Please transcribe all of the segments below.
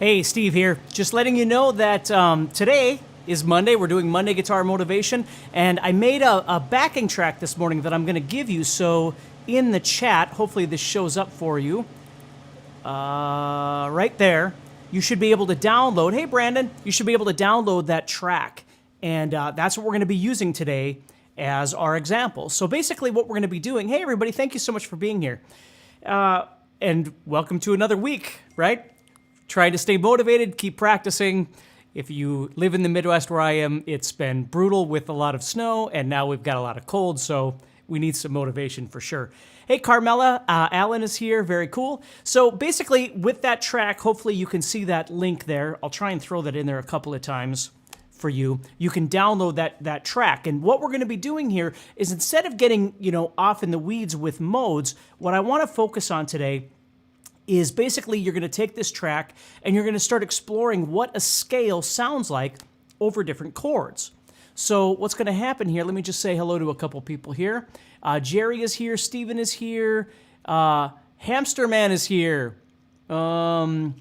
Hey, Steve here. Just letting you know that today is Monday. We're doing Monday Guitar Motivation, and I made a backing track this morning that I'm going to give you. So in the chat, hopefully this shows up for you. Right there, you should be able to download. Hey, Brandon, you should be able to download that track, and that's what we're going to be using today as our example. So basically what we're going to be doing, hey, everybody, thank you so much for being here. And welcome to another week, right? Try to stay motivated, keep practicing. If you live in the Midwest where I am, it's been brutal with a lot of snow, and now we've got a lot of cold, so we need some motivation for sure. Hey, Carmela, Alan is here, very cool. So basically, with that track, hopefully you can see that link there. I'll try and throw that in there a couple of times for you. You can download that track, and what we're gonna be doing here is instead of getting, off in the weeds with modes, what I wanna focus on today is basically you're going to take this track and you're going to start exploring what a scale sounds like over different chords. So what's going to happen here, let me just say hello to a couple people here. Jerry is here, Steven is here, Hamster Man is here, Tim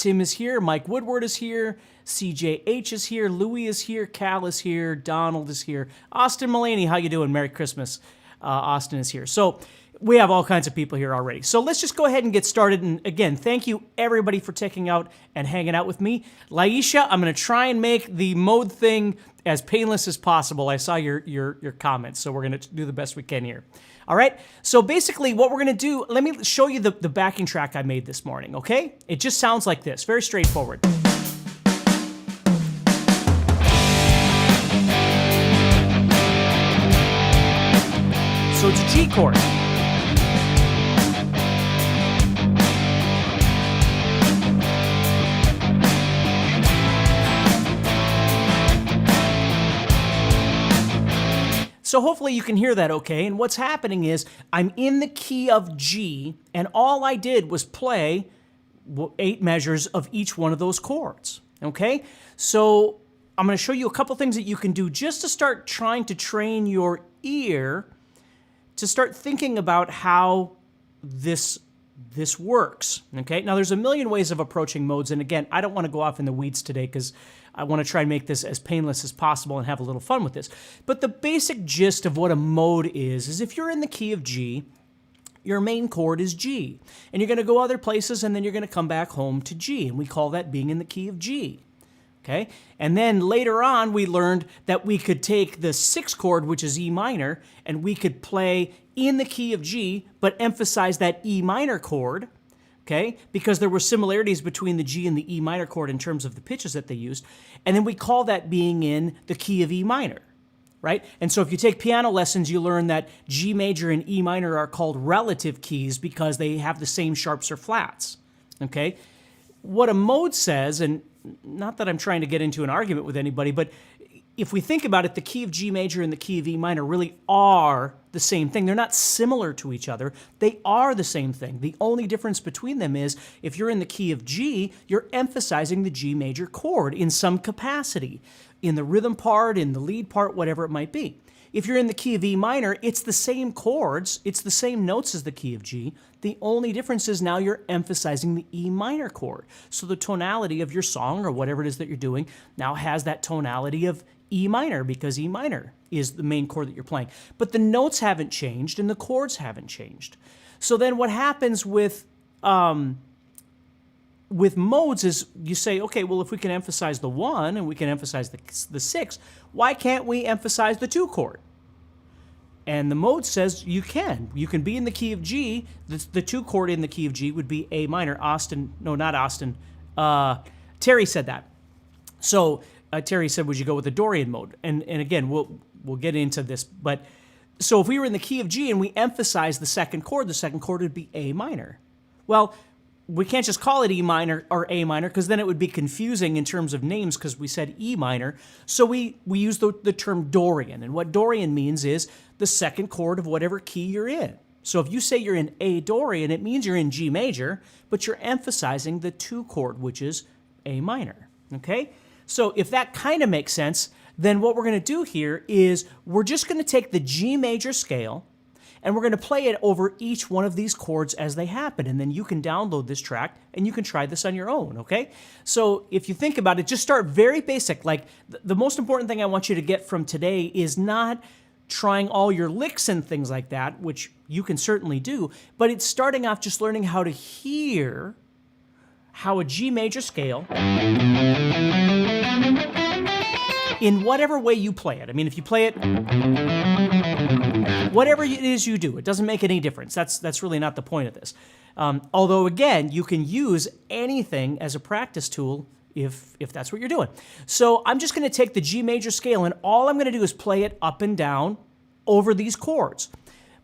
is here, Mike Woodward is here, CJH is here, Louie is here, Cal is here, Donald is here, Austin Mullaney, how you doing? Merry Christmas. Austin is here. So we have all kinds of people here already. So let's just go ahead and get started. And again, thank you everybody for taking out and hanging out with me. Laisha, I'm going to try and make the mode thing as painless as possible. I saw your comments, so we're going to do the best we can here. All right, so basically what we're going to do, let me show you the backing track I made this morning, okay? It just sounds like this, very straightforward. So it's a G chord. So hopefully you can hear that okay, and what's happening is I'm in the key of G, and all I did was play 8 measures of each one of those chords, okay? So I'm going to show you a couple things that you can do just to start trying to train your ear to start thinking about how this works, okay? Now, there's a million ways of approaching modes, and again, I don't want to go off in the weeds today because I want to try and make this as painless as possible and have a little fun with this. But the basic gist of what a mode is if you're in the key of G, your main chord is G, and you're going to go other places, and then you're going to come back home to G, and we call that being in the key of G. Okay? And then later on, we learned that we could take the 6th chord, which is E minor, and we could play in the key of G, but emphasize that E minor chord, okay? Because there were similarities between the G and the E minor chord in terms of the pitches that they used. And then we call that being in the key of E minor, right? And so if you take piano lessons, you learn that G major and E minor are called relative keys because they have the same sharps or flats, okay? What a mode says, and not that I'm trying to get into an argument with anybody, but if we think about it, the key of G major and the key of E minor really are the same thing. They're not similar to each other. They are the same thing. The only difference between them is if you're in the key of G, you're emphasizing the G major chord in some capacity, in the rhythm part, in the lead part, whatever it might be. If you're in the key of E minor, it's the same chords, it's the same notes as the key of G. The only difference is now you're emphasizing the E minor chord. So the tonality of your song or whatever it is that you're doing now has that tonality of E minor because E minor is the main chord that you're playing. But the notes haven't changed and the chords haven't changed. So then what happens with modes is you say, okay, well, if we can emphasize the 1 and we can emphasize the 6, why can't we emphasize the 2 chord? And the mode says you can. You can be in the key of G. The 2 chord in the key of G would be A minor. Austin, no, not Austin. Terry said that. So Terry said, would you go with the Dorian mode? And again, we'll get into this. But so if we were in the key of G and we emphasize the 2nd chord would be A minor. Well, we can't just call it E minor or A minor because then it would be confusing in terms of names because we said E minor. So we use the term Dorian. And what Dorian means is the 2nd chord of whatever key you're in. So if you say you're in A Dorian, it means you're in G major, but you're emphasizing the 2 chord, which is A minor, okay? So if that kind of makes sense, then what we're going to do here is we're just going to take the G major scale and we're going to play it over each one of these chords as they happen, and then you can download this track and you can try this on your own, okay? So if you think about it, just start very basic. Like the most important thing I want you to get from today is not trying all your licks and things like that, which you can certainly do, but it's starting off just learning how to hear how a G major scale, in whatever way you play it. I mean, if you play it, whatever it is you do, it doesn't make any difference. That's really not the point of this. Although, again, you can use anything as a practice tool if that's what you're doing. So I'm just going to take the G major scale, and all I'm going to do is play it up and down over these chords.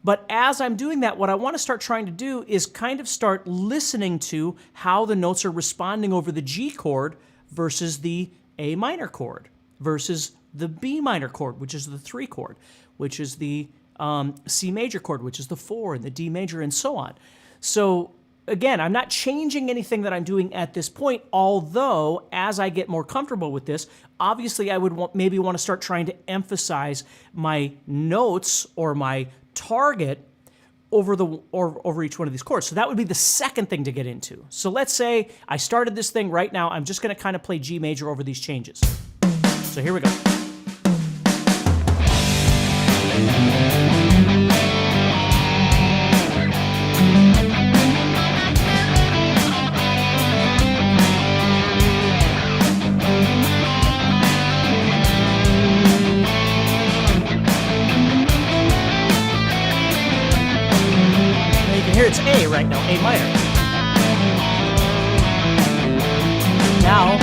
But as I'm doing that, what I want to start trying to do is kind of start listening to how the notes are responding over the G chord versus the A minor chord versus the B minor chord, which is the 3 chord, which is the C major chord, which is the 4, and the D major, and so on. So again, I'm not changing anything that I'm doing at this point, although as I get more comfortable with this, obviously I would maybe want to start trying to emphasize my notes or my target over each one of these chords. So that would be the second thing to get into. So let's say I started this thing right now. I'm just going to kind of play G major over these changes. So here we go. Here it's A right now, A minor. Now,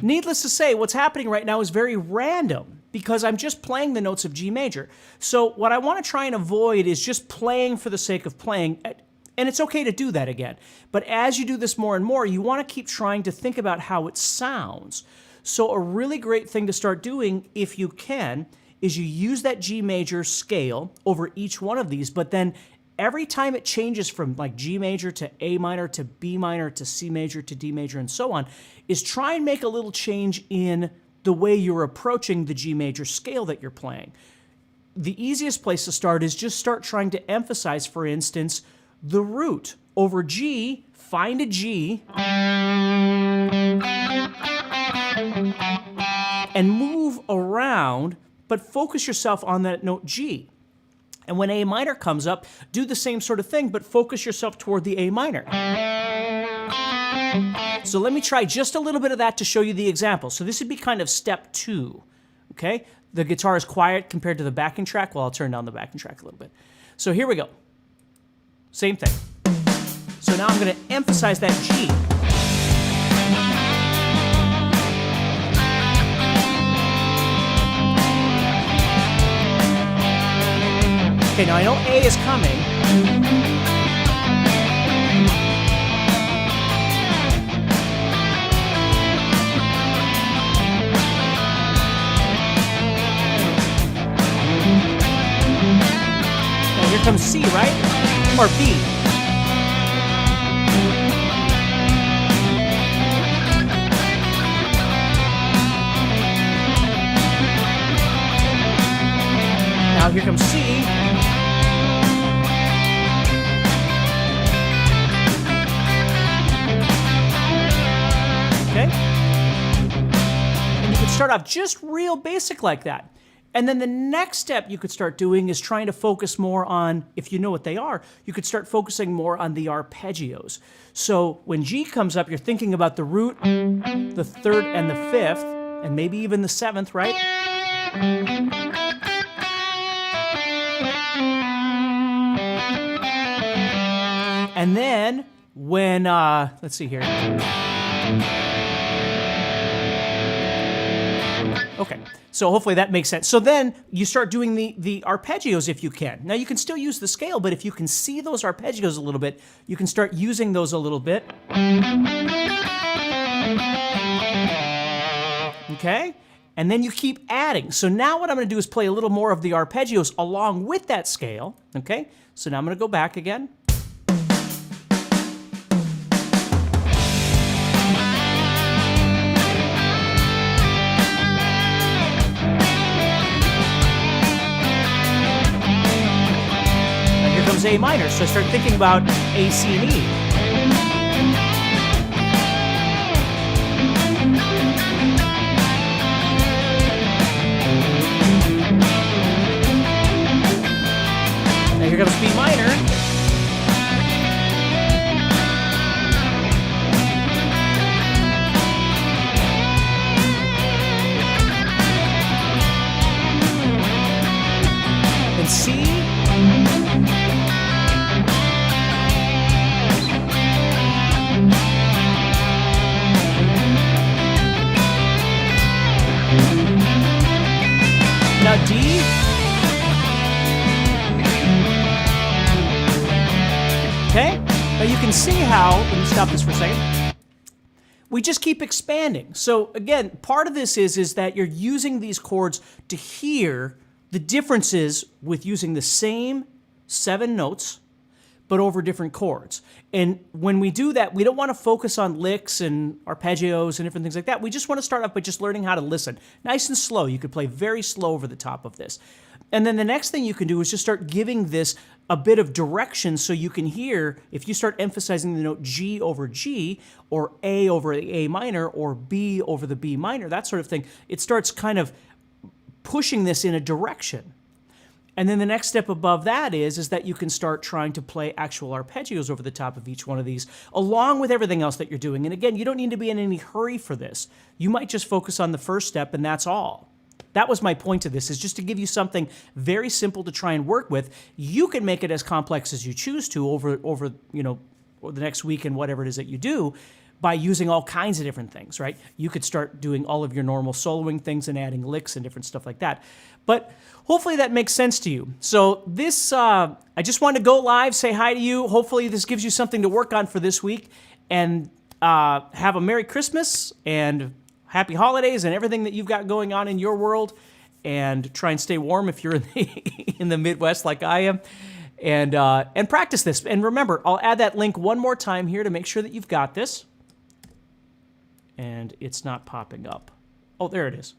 needless to say, what's happening right now is very random because I'm just playing the notes of G major. So what I want to try and avoid is just playing for the sake of playing, and it's okay to do that again. But as you do this more and more, you want to keep trying to think about how it sounds. So a really great thing to start doing, if you can, is you use that G major scale over each one of these, but then every time it changes from like G major to A minor to B minor to C major to D major and so on, is try and make a little change in the way you're approaching the G major scale that you're playing. The easiest place to start is just start trying to emphasize, for instance, the root. Over G, find a G and move around, but focus yourself on that note G. And when A minor comes up, do the same sort of thing, but focus yourself toward the A minor. So let me try just a little bit of that to show you the example. So this would be kind of step 2, okay? The guitar is quiet compared to the backing track. Well, I'll turn down the backing track a little bit. So here we go. Same thing. So now I'm going to emphasize that G. Okay, now I know A is coming. Now here comes C, right? Or B. Now here comes C. Okay? And you could start off just real basic like that. And then the next step you could start doing is trying to focus more on, if you know what they are, you could start focusing more on the arpeggios. So when G comes up, you're thinking about the root, the 3rd, and the 5th, and maybe even the 7th, right? And then when, let's see here. Okay, So hopefully that makes sense. So then you start doing the arpeggios if you can. Now you can still use the scale, but if you can see those arpeggios a little bit, you can start using those a little bit. Okay? And then you keep adding. So now what I'm going to do is play a little more of the arpeggios along with that scale. Okay? So now I'm going to go back again. Now here comes A minor. So I start thinking about A, C, and E. Here comes B minor. And C. Now D. Okay? Now you can see how, let me stop this for a second. We just keep expanding. So again, part of this is that you're using these chords to hear the differences with using the same 7 notes, but over different chords. And when we do that, we don't want to focus on licks and arpeggios and different things like that. We just want to start off by just learning how to listen. Nice and slow. You could play very slow over the top of this. And then the next thing you can do is just start giving this a bit of direction so you can hear, if you start emphasizing the note G over G, or A over the A minor, or B over the B minor, that sort of thing, it starts kind of pushing this in a direction. And then the next step above that is that you can start trying to play actual arpeggios over the top of each one of these, along with everything else that you're doing. And again, you don't need to be in any hurry for this. You might just focus on the first step, and that's all. That was my point of this, is just to give you something very simple to try and work with. You can make it as complex as you choose to over the next week and whatever it is that you do, by using all kinds of different things, right? You could start doing all of your normal soloing things and adding licks and different stuff like that. But hopefully that makes sense to you. So this, I just wanted to go live, say hi to you. Hopefully this gives you something to work on for this week. And have a Merry Christmas and Happy Holidays and everything that you've got going on in your world. And try and stay warm if you're in the Midwest like I am. And practice this. And remember, I'll add that link one more time here to make sure that you've got this. And it's not popping up. Oh, there it is.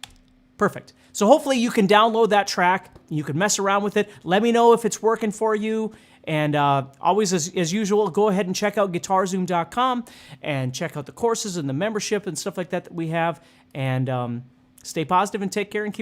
Perfect. So hopefully you can download that track. You can mess around with it. Let me know if it's working for you. And always, as usual, go ahead and check out guitar-zoom.com and check out the courses and the membership and stuff like that we have. And stay positive and take care and keep